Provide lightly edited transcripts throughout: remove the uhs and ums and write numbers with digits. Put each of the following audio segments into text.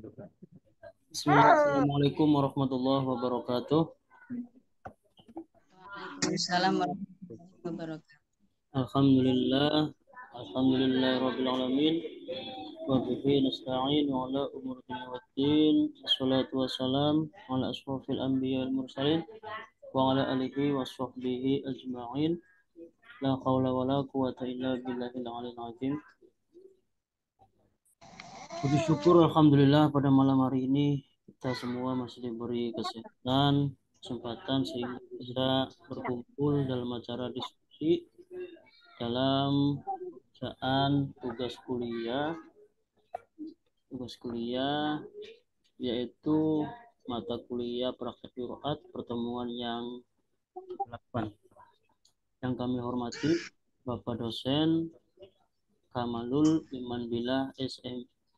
Bismillah. Assalamualaikum warahmatullahi wabarakatuh. Waalaikumsalam warahmatullahi wabarakatuh. Alhamdulillah. Alhamdulillah rabbil alamin. Wa bihi nasta'in wa ala umuri dunya waddin. Wassalatu wassalam ala asrofil anbiya wal mursalin wa ala alihi wa sahbihi ajma'in. La hawla wa la quwata illa billahil aliyil azim. Puji syukur alhamdulillah pada malam hari ini kita semua masih diberi kesehatan, kesempatan sehingga bisa berkumpul dalam acara diskusi dalam bacaan tugas kuliah yaitu mata kuliah praktek qiraat pertemuan yang ke-8. Yang kami hormati Bapak dosen Kamalul Iman Billah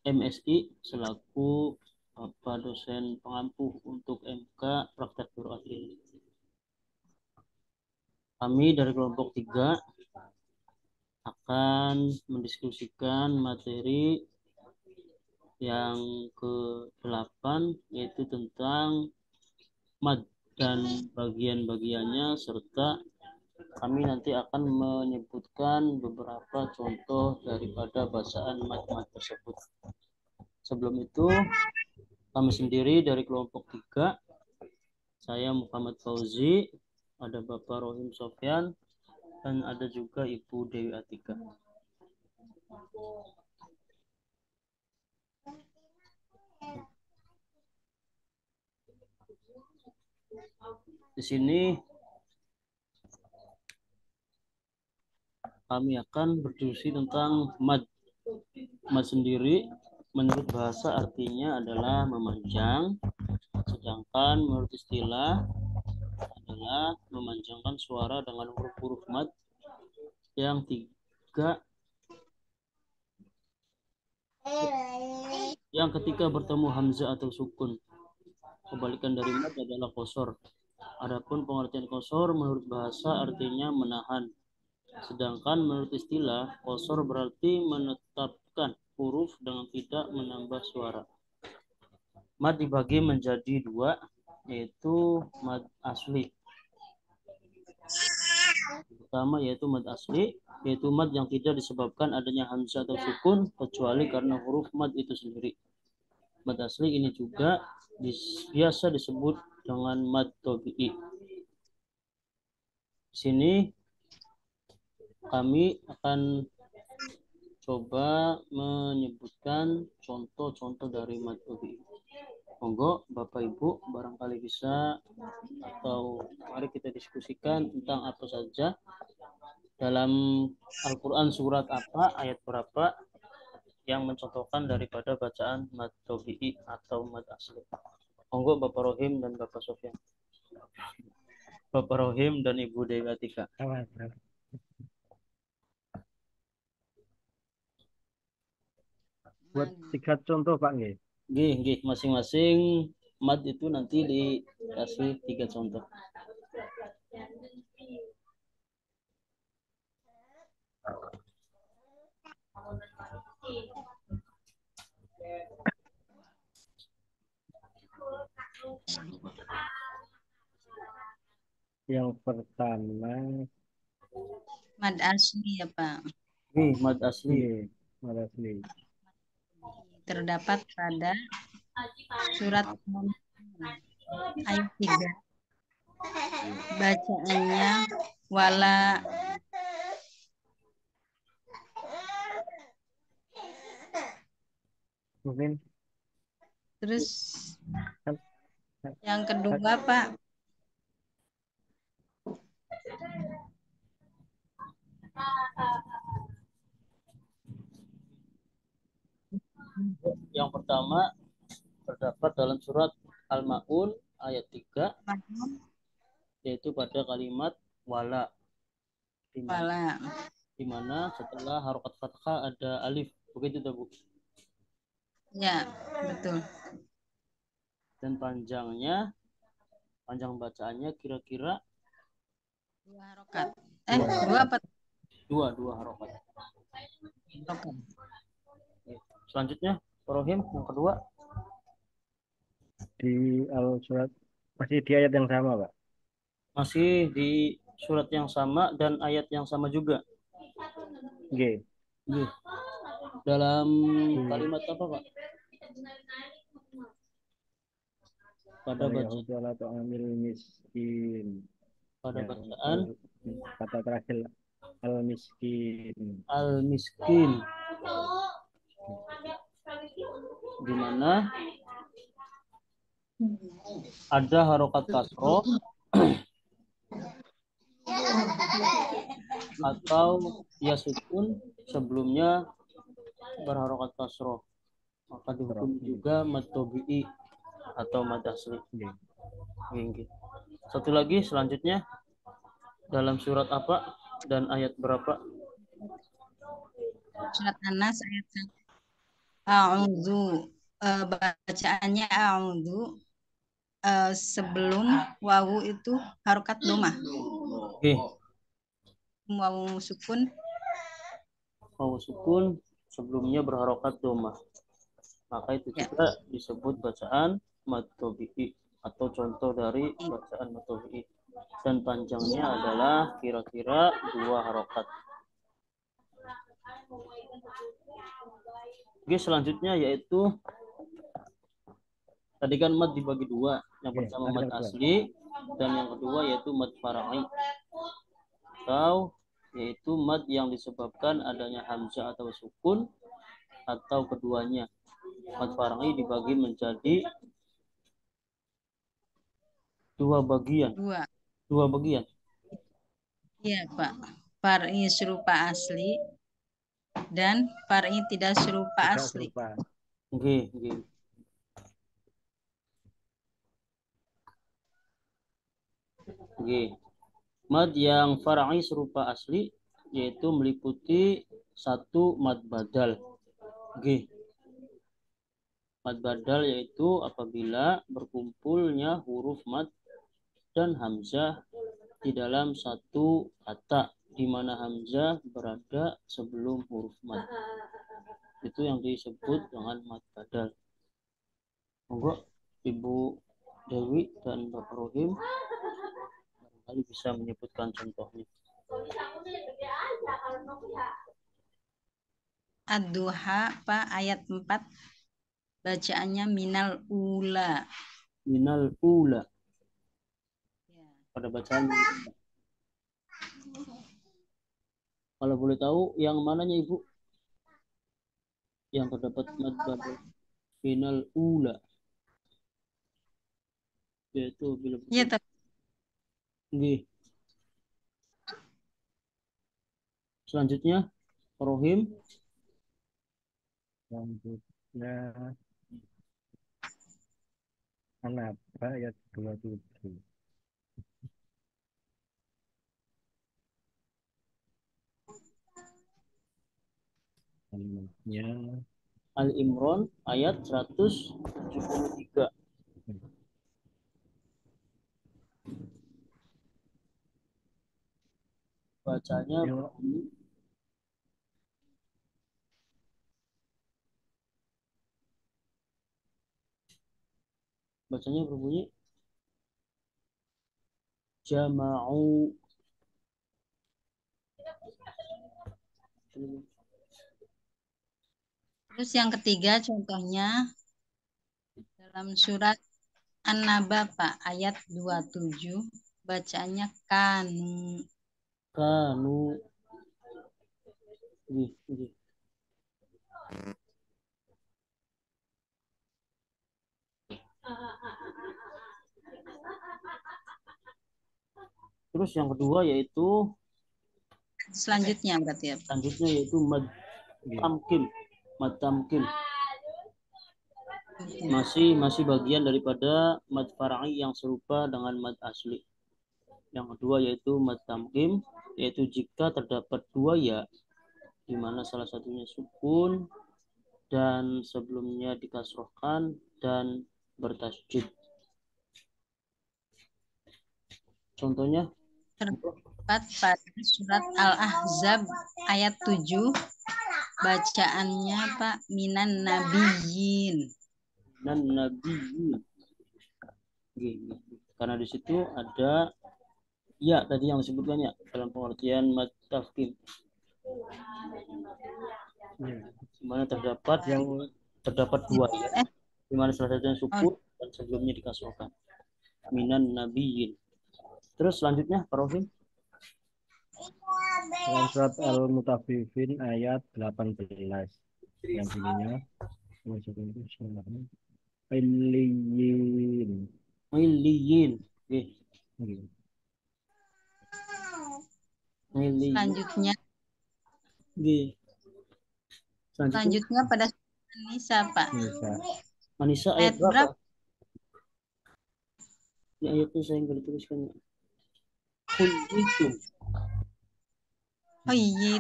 MSI selaku Bapak dosen pengampu untuk MK praktek qiraat ini. Kami dari kelompok 3 akan mendiskusikan materi yang ke-8 yaitu tentang mad dan bagian-bagiannya, serta kami nanti akan menyebutkan beberapa contoh daripada bacaan mad tersebut. Sebelum itu, kami sendiri dari kelompok 3, saya Muhammad Fauzi, ada Bapak Rohim Sofyan, dan ada juga Ibu Dewi Atika. Di sini kami akan berdiskusi tentang mad. Mad sendiri menurut bahasa artinya adalah memanjang, sedangkan menurut istilah adalah memanjangkan suara dengan huruf-huruf mad yang ketika bertemu hamzah atau sukun. Kebalikan dari mad adalah qasar. Adapun pengertian qasar menurut bahasa artinya menahan. Sedangkan menurut istilah, qasar berarti menetapkan huruf dengan tidak menambah suara. Mad dibagi menjadi 2, yaitu mad asli. Pertama yaitu mad asli, yaitu mad yang tidak disebabkan adanya hamzah atau sukun kecuali karena huruf mad itu sendiri. Mad asli ini juga biasa disebut dengan mad tabi'i. Di sini kami akan coba menyebutkan contoh-contoh dari mad tabi'i. Monggo Bapak Ibu barangkali bisa, atau mari kita diskusikan tentang apa saja dalam Al-Quran, surat apa, ayat berapa yang mencontohkan daripada bacaan mad tabi'i atau mad asli. Monggo Bapak Rohim dan Bapak Sofyan. Bapak Rohim dan Ibu Dewi Atika. Buat 3 contoh Pak nggih. Nggih, masing-masing mad itu nanti dikasih 3 contoh. Yang pertama Mad asli ya Pak. Mad asli. Mad asli. Terdapat pada surat ayat 3. Bacaannya wala. Mungkin. Terus yang kedua Pak. Yang pertama terdapat dalam surat Al-Ma'un ayat 3, yaitu pada kalimat wala, di mana setelah harokat fathah ada alif, begitu tuh Bu? Ya, betul. Dan panjang bacaannya kira-kira 2 harokat. 2 apa? 2 harokat. Selanjutnya Rohim yang kedua. di surat masih di ayat yang sama, Pak. Masih di surat yang sama dan ayat yang sama juga. Nggih. Nggih. Dalam Di kalimat apa, Pak? Pada wala baca yahudu ala ta'amil miskin. pada Yang bacaan kata terakhir al miskin. al-miskin, di mana ada harokat kasroh atau ya sukun sebelumnya berharokat kasroh, maka dihukum juga mad tabi'i atau mad asli. Nggih. Nggih. Satu lagi selanjutnya dalam surat apa dan ayat berapa? Surat An-Nas ayat 1. A'udzu, bacaannya a'udzu, sebelum wawu itu harokat domah. Oke, Wawu sukun mau sukun sebelumnya berharokat domah, maka itu ya. juga disebut bacaan mad tabi'i atau contoh dari bacaan mad tabi'i, dan panjangnya adalah kira-kira 2 harokat. Oke, selanjutnya yaitu tadi kan mad dibagi 2. Yang Nggih, pertama ada mad kedua. asli dan yang kedua yaitu mad far'i atau yaitu mad yang disebabkan adanya hamzah atau sukun atau keduanya. Mad far'i dibagi menjadi 2 bagian. 2. 2 bagian. Iya, Pak. Far'i serupa asli dan far'i tidak serupa Tidak asli. serupa. Nggih, nggih. Nggih. Mad yang far'i serupa asli yaitu meliputi 1 mad badal. Nggih. Mad badal yaitu apabila berkumpulnya huruf mad dan hamzah di dalam satu kata di mana hamzah berada sebelum huruf mad. Itu yang disebut dengan mad badal. Monggo Ibu Dewi dan Bapak Rohim barangkali bisa menyebutkan contohnya. Ad-Duha, Pak, ayat 4. Bacaannya minal ula. Minal ula. Ya. Pada bacaan kalau boleh tahu yang mananya Ibu? Yang terdapat mad badal minal ula. Yaitu bila Ya, nggih. Selanjutnya Rohim. Selanjutnya An-Naba ayat 27. Kalimatnya Al-Imran ayat 173. Bacanya berbunyi, jama'u. terus yang ketiga contohnya dalam surat An-Naba, Pak, ayat 27. Bacaannya kanu. Kanu. Nggih, nggih. Terus yang kedua yaitu Selanjutnya berarti ya, Pak. selanjutnya yaitu mad tamkin. Mad tamkin. Masih bagian daripada mad far'i yang serupa dengan mad asli. Yang kedua yaitu mad tamkim, yaitu jika terdapat 2 ya di mana salah satunya sukun dan sebelumnya dikasrohkan dan bertasjid. Contohnya Terdapat pada surat Al-Ahzab ayat 7. Bacaannya, Pak, minan nabiyyin. dan nabiyin. Karena di situ ada ya tadi yang disebutkan ya dalam pengertian mad tafkhim, Ya. di mana terdapat Yang dua ya, Eh, di mana salah satunya oh, sukun dan sebelumnya dikasrohkan minan nabiyyin. Terus selanjutnya Pak Rohim. dalam surat Al-Mutaffifin ayat 18 yang bunyinya Illiyin. Miliyin. Gitu. Miliyin. selanjutnya Selanjutnya selanjutnya pada Nisa, Pak. Nisa. Anissa ayat Ayat berapa? berapa? Ini ayatnya saya nggak dituliskan. Khulwitum. Oh iya,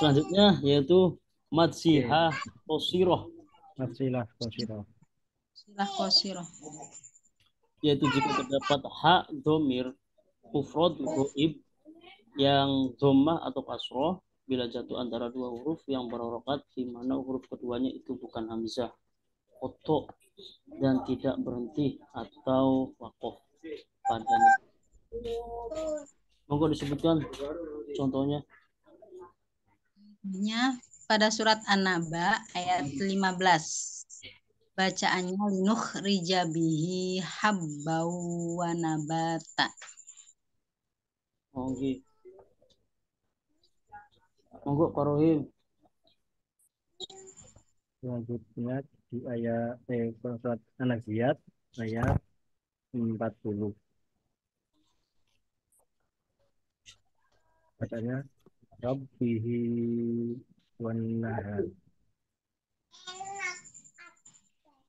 Selanjutnya yaitu madsihah qosiroh, Nafsilah kosiroh. silah kosiroh. yaitu jika terdapat hak domir mufrad goib yang dhammah atau kasroh bila jatuh antara dua huruf yang berharokat di mana huruf keduanya itu bukan hamzah, koto, dan tidak berhenti atau wakof padanya. Monggo disebutkan contohnya. Pada surat An-Naba ayat 15. Bacaannya linuh rijabihi habbau wa nabata. Monggo Pak Rohim. Selanjutnya di ayat surat An-Naziat ayat 40. Katanya Rabbihi wan nahar.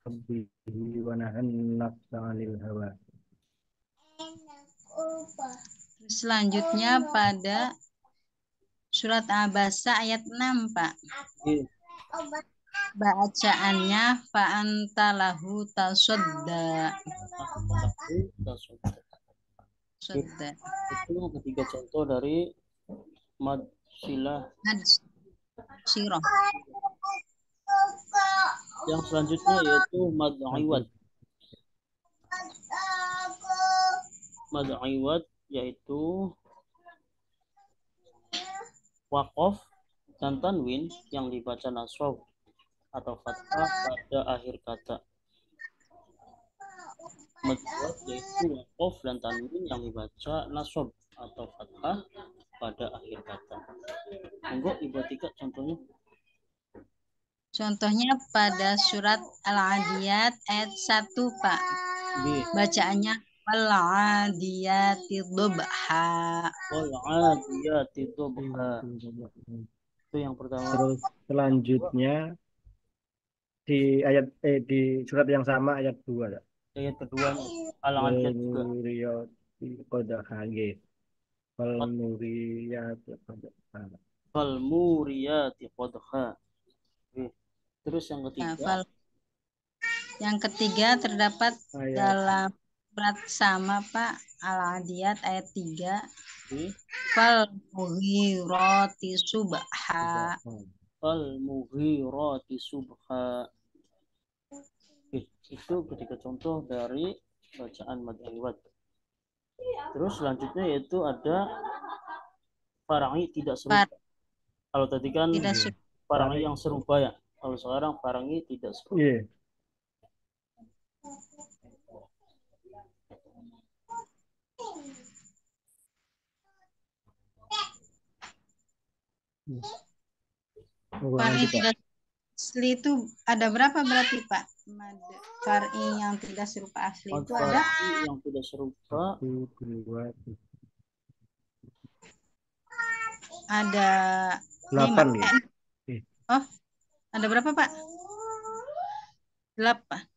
Rabbihi wa nahan nafsa 'anil hawa. Selanjutnya pada surat Abasa ayat 6, Pak. Bacaannya fa'antalahu tasodda. Sodda. Itu ketiga contoh dari mad silah. Siroh. Yang selanjutnya yaitu mad iwad. Mad iwad yaitu wakof dan tanwin yang dibaca nasab atau fathah pada akhir kata. Mad iwad yaitu wakof dan tanwin yang dibaca nasab atau fathah pada akhir kata. Monggo Ibu Tika contohnya. Contohnya pada surat Al-Adiyat ayat 1, Pak. Bacaannya wal-adiyati dhubha. Wal-adiyati dhubha. Itu yang pertama. Terus selanjutnya di ayat di surat yang sama ayat 2 ya. Ayat kedua Al-Adiyat juga. Walmuriyati qadha nggih. Walmuriyati qadha. Falmuriyati qadha. Terus yang ketiga. Yang ketiga terdapat dalam surat sama, Pak, Al-Adiyat ayat 3. Falmughirati subha. Falmughirati subha. Itu ketiga contoh dari bacaan mad iwad. Terus selanjutnya yaitu ada farangi tidak serupa. Kalau tadi kan farangi yang serupa ya. Kalau sekarang farangi tidak serupa. Farangi tidak asli itu ada berapa berarti, Pak? Farangi yang tidak serupa asli itu ada? Yang tidak serupa. 1, 2, 3. Ada 8 ya. Oh, ada berapa, Pak? 8.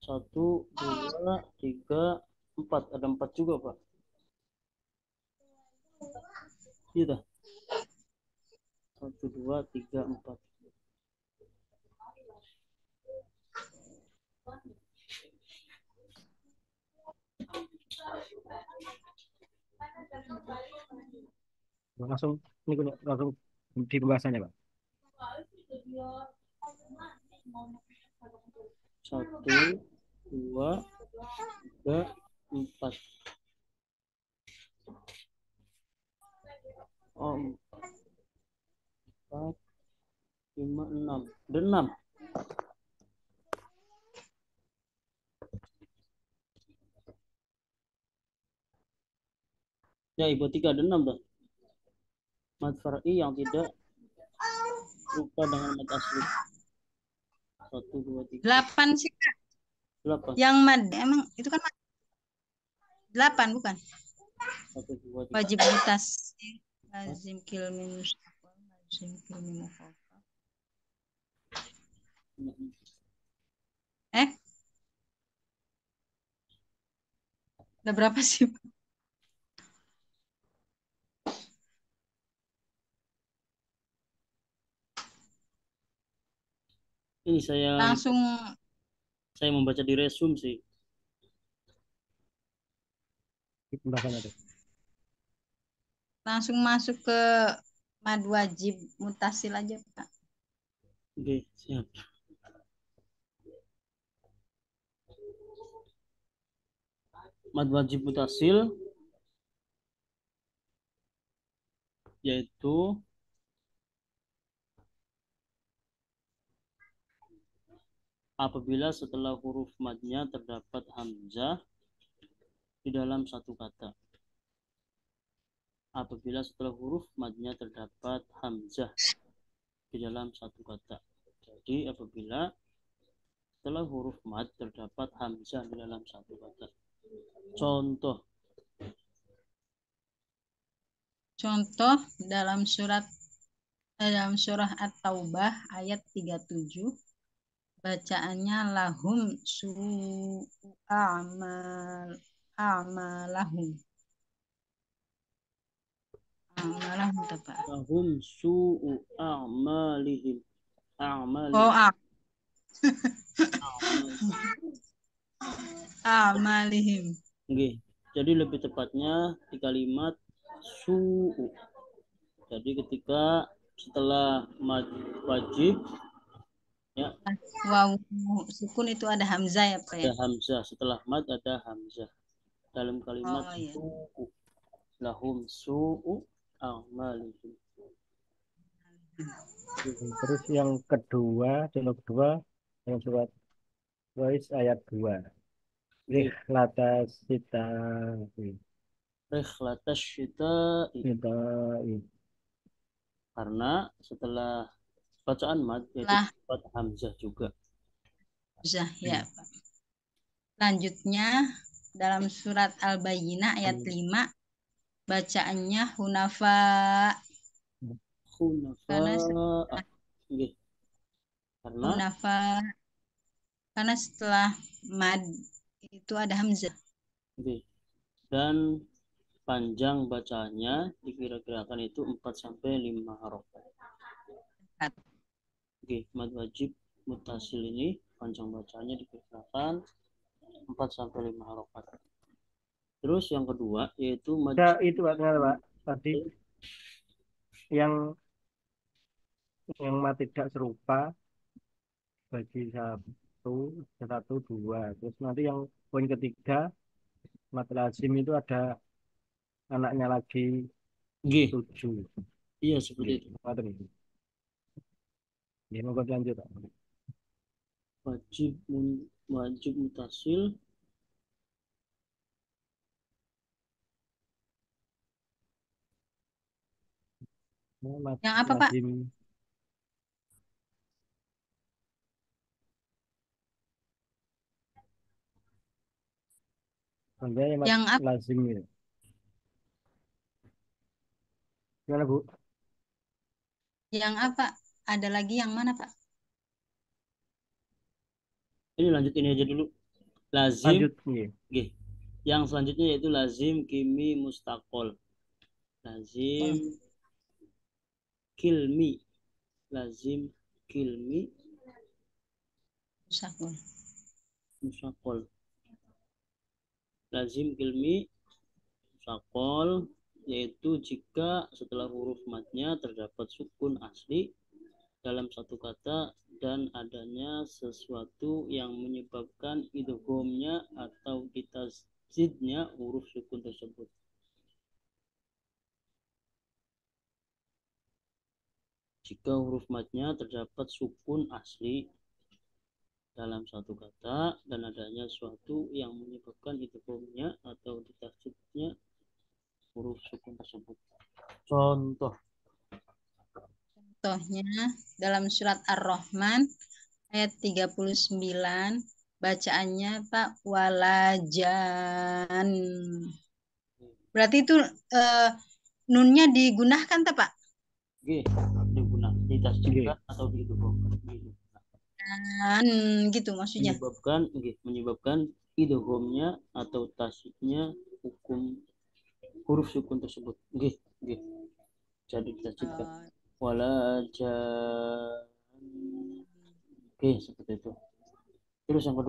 1, 2, 3, 4. Ada 4 juga, Pak. Iya. 1, 2, 3, 4. Langsung ini langsung di pembahasannya, Pak. Satu, dua, tiga, empat. Oh, empat, lima, enam. Ada enam. Ya, ibu tiga ada enam dah. Mad far'i yang tidak serupa dengan mad asli. Satu, dua, tiga, 8 sih, Kak. delapan. Yang mad, emang itu kan 8 bukan? Satu, dua, tiga. Wajib mutas. Lazim kilmi mustaqbal, lazim kilmi mukhafaf. Ada berapa sih? Ini saya Langsung membaca di resume sih. Pembahasan itu. langsung masuk ke mad wajib mutasil aja, Pak. Oke, siap. Mad wajib mutasil yaitu apabila setelah huruf madnya terdapat hamzah di dalam satu kata. Apabila setelah huruf madnya terdapat hamzah di dalam satu kata. Jadi apabila setelah huruf mad terdapat hamzah di dalam satu kata. Contoh. Contoh dalam surah At-Taubah ayat 37, bacaannya lahum a'malahum. A'malahum apa? Lahum su'u a'malihim. Oh, A'malihim. a'malihim. Oke. Jadi lebih tepatnya di kalimat su'u. Jadi ketika setelah mad wajib ya Waw sukun itu ada hamzah ya, Pak ada ya? hamzah, setelah mad ada hamzah dalam kalimat Oh ya. su'u. Lahum su'u a'malihim. Terus yang kedua, contoh kedua, yang surat Quraisy ayat 2. Oke. Latas kita Rikhlatas syita'i. kita Karena setelah bacaan mad yaitu Lah dapat hamzah juga. hamzah ya, Pak. Lanjutnya dalam surat Al-Bayyinah ayat 5, bacaannya hunafa. Karena Hunafa'a. Oke. Karena hunafa karena setelah mad itu ada hamzah. oke. Dan panjang bacanya dikira-kirakan itu 4 sampai 5 harokat. Oke, mad wajib mutasil ini panjang bacanya dikira-kirakan 4 sampai 5 harokat. Terus yang kedua yaitu mad ya, itu Pak, ternyata, Pak. Tadi yang tidak serupa bagi satu dua. Terus nanti yang poin ketiga mat lazim itu ada anaknya lagi G. 7. Iya seperti itu. Ini mau lanjut Pak. Wajib mutasil Mat Yang apa, Pak? lazim mat Yang apa? lazim itu. Gimana Bu? Yang apa? Ada lagi yang mana, Pak? ini lanjut ini aja dulu. Lazim Lanjut nih. G. Yang selanjutnya yaitu lazim kimi mustaqol. Lazim kilmi. Lazim kilmi Musakul. musaqol. Lazim kilmi musaqol yaitu jika setelah huruf matnya terdapat sukun asli dalam satu kata dan adanya sesuatu yang menyebabkan idghamnya atau ditasjidnya huruf sukun tersebut. Jika huruf madnya terdapat sukun asli dalam satu kata dan adanya sesuatu yang menyebabkan idghamnya atau ditasjidnya huruf sukun tersebut. Contohnya dalam surat Ar-Rahman ayat 39 bacaannya Pak walajan. Berarti itu nunnya digunakan tak Pak? Digunakan, ditasjidkan atau diidghamkan. Dan gitu maksudnya. Menyebabkan idghamnya atau tasjidnya hukum huruf sukun tersebut. Jadi ditasjidkan. Walajan. Seperti itu. Terus yang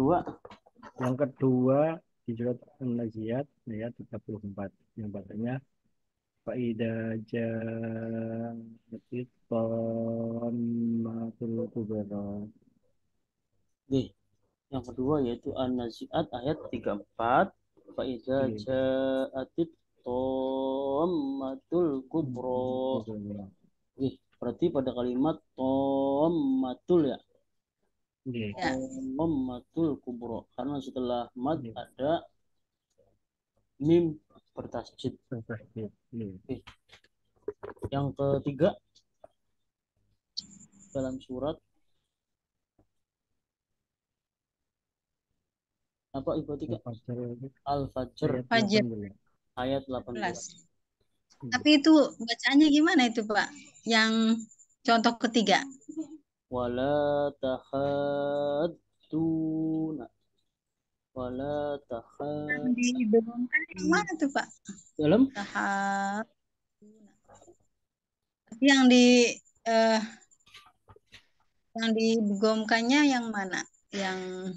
kedua di surat An-Nazi'at ayat 34 yang bacanya Fa'idha ja'atit tammatul kubra. Yang kedua yaitu An-Nazi'at ayat 34. Fa'idha ja'atit tammatul kubra. Berarti pada kalimat tammatul ya. Tammatul kubra. Karena setelah mad ada mim bertasjid. Yang ketiga dalam surat apa Ibu Tika? Al-Fajr ayat 18. Tapi itu bacaannya gimana itu Pak? Yang contoh ketiga. Wala tahadduna. Wala tahadduna. Didorongkan yang mana tuh Pak? Dalam? Tapi yang digomkannya yang mana? Yang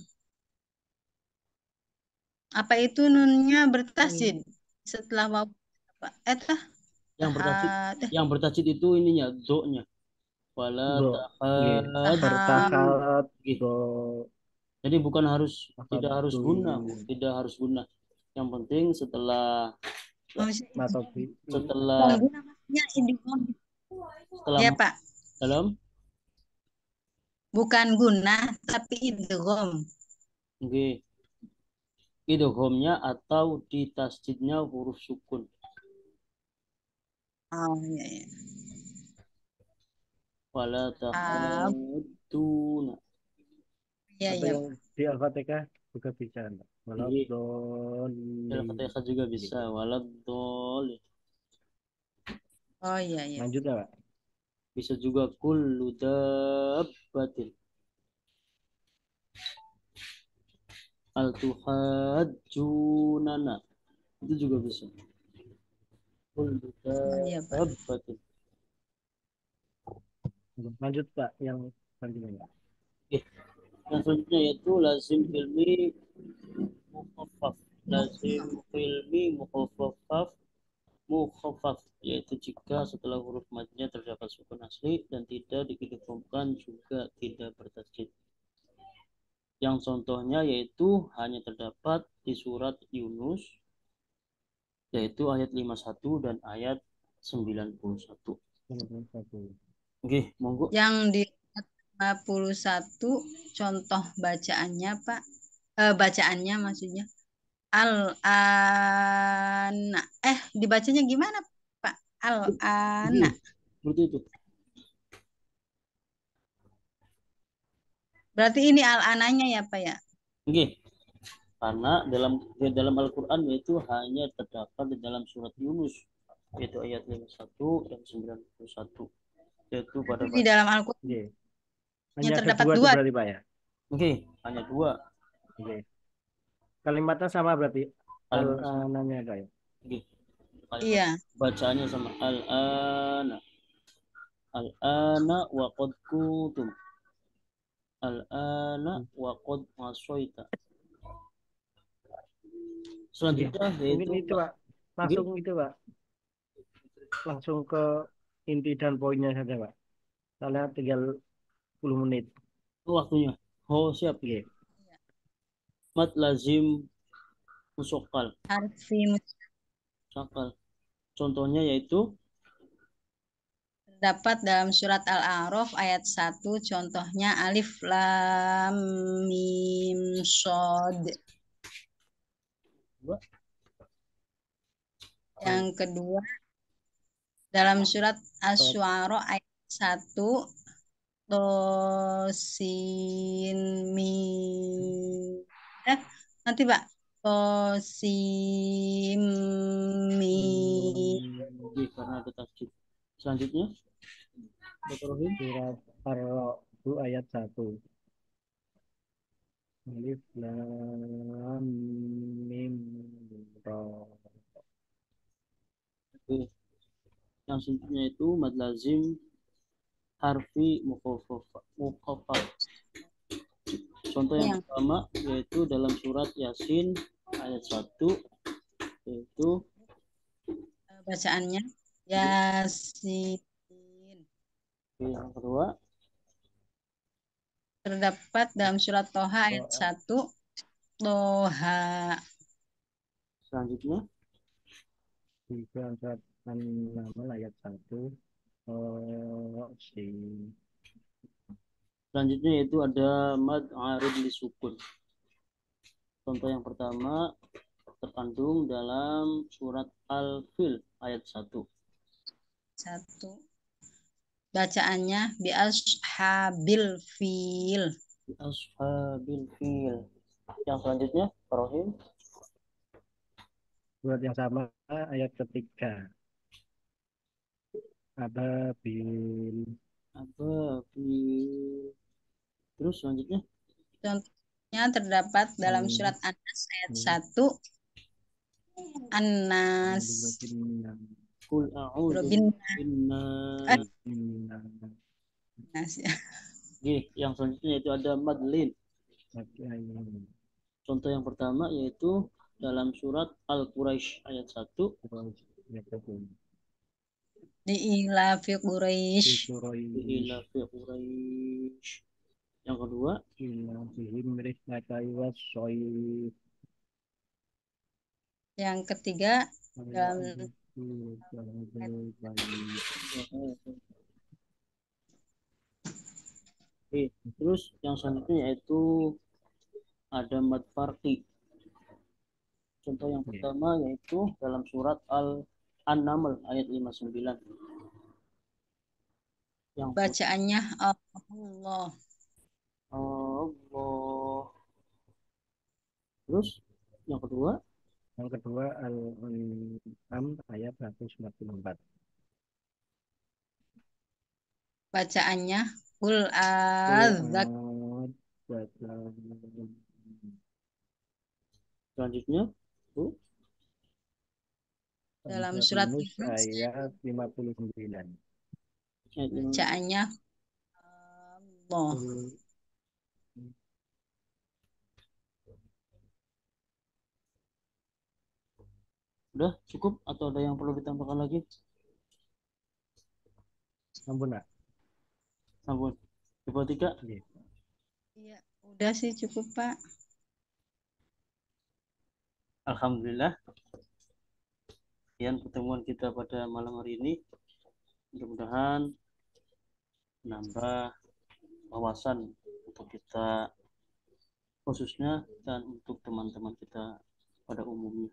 apa itu nunnya bertasjid setelah waw Pak? Yang bertasjid itu ininya do-nya. Wala tahad. Jadi bukan harus tidak harus guna. Yang penting setelah ya Pak. Dalam bukan guna tapi idgham. Idghamnya atau ditasjidnya huruf sukun. Iya. Wala tahadduna. Iya. Di Al-Fatihah juga bisa. Al-Fatihah juga bisa. Waladhdallin. Oh iya. Lanjut ya Pak. Bisa juga kullu dabbatin. Al-tuhajjunana. Itu juga bisa. Kullu dabbatin. Lanjut Pak yang selanjutnya. Yang selanjutnya yaitu lazim filmi mukhaffaf. Lazim filmi mukhaffaf yaitu jika setelah huruf madnya terdapat sukun asli dan tidak diidghamkan juga tidak bertasjid. Yang contohnya yaitu hanya terdapat di surat Yunus yaitu ayat 51 dan ayat 91. Monggo. Yang di 51 contoh bacaannya Pak. Bacaannya maksudnya al-ana. Dibacanya gimana Pak? Al-ana. Seperti itu. Berarti ini al-ananya ya Pak ya? Karena dalam Al-Qur'an itu hanya terdapat di dalam surat Yunus yaitu ayat 51 dan 91. Yaitu pada di dalam Al-Qur'an. Hanya terdapat dua berarti Pak ya? Hanya dua. Kalimatnya sama berarti. Al-ananya kayak. Iya. Bacaannya sama al-ana. Al-ana wa qad kuntum. Al-ana wa qad asaita. Selanjutnya yaitu itu Pak. Langsung ke inti dan poinnya saja Pak. Soalnya tinggal 10 menit. Waktunya. Oh, siap. Oke. Mad lazim musokal. Harfi Sakal. Contohnya yaitu terdapat dalam surat Al-A'raf ayat 1, contohnya alif lam mim shod. dua. Yang kedua dalam surat Asy-Syu'ara ayat 1 tosin mim. Nanti Pak. Tosin mim. Karena ada tasjid. Selanjutnya, Dr. Rohim. Surat Ar-Ra'd ayat 1. Alif lam mim ra. Oke. Yang selanjutnya itu mad lazim harfi mukhaffaf. Contoh yang Yang pertama yaitu dalam surat Yasin ayat 1 yaitu bacaannya Yasin. yang kedua Terdapat dalam surat Toha ayat 1 Toha. selanjutnya Juga surat An-Naml ayat 1. Oh, si. selanjutnya yaitu ada mad arid li sukun. Contoh yang pertama terkandung dalam surat Al-Fil ayat 1. 1. Bacaannya bi ashabil fil. Ashabil fil. Yang selanjutnya Rohim. Surat yang sama ayat ketiga. Ababil. Ababil. Terus selanjutnya Contohnya terdapat dalam surat An-Nas ayat 1 An-Nas. Kul a'udzu Robin binnas. Nas. Oke, yang selanjutnya itu ada madlin. Contoh yang pertama yaitu dalam surat Al-Quraisy ayat 1. Di ilafi Quraisy. Ila fi Quraisy. Yang kedua Yang ketiga dalam Oke, terus yang selanjutnya yaitu ada mad farqi. Contoh yang pertama yaitu dalam surat An-Naml ayat 59. Yang bacaannya Allah. Allah. Terus yang kedua Al-An'am ayat 144. Bacaannya Qul adzak. selanjutnya tuh Dalam surat Yunus Yunus ayat 59. ayat 59. bacaannya Allah. Udah cukup atau ada yang perlu ditambahkan lagi? Ampun, Nak. Ampun. Coba 3. Iya, udah sih cukup, Pak. Alhamdulillah. Sekian pertemuan kita pada malam hari ini. Mudah-mudahan menambah wawasan untuk kita khususnya dan untuk teman-teman kita pada umumnya.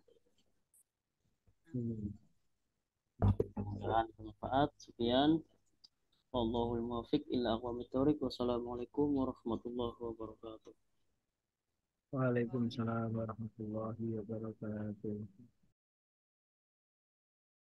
Mudah-mudahan bermanfaat. Sekian. Wallahul muwaffiq ila aqwamit thoriq. Wassalamualaikum warahmatullahi wabarakatuh. Waalaikumsalam warahmatullahi wabarakatuh.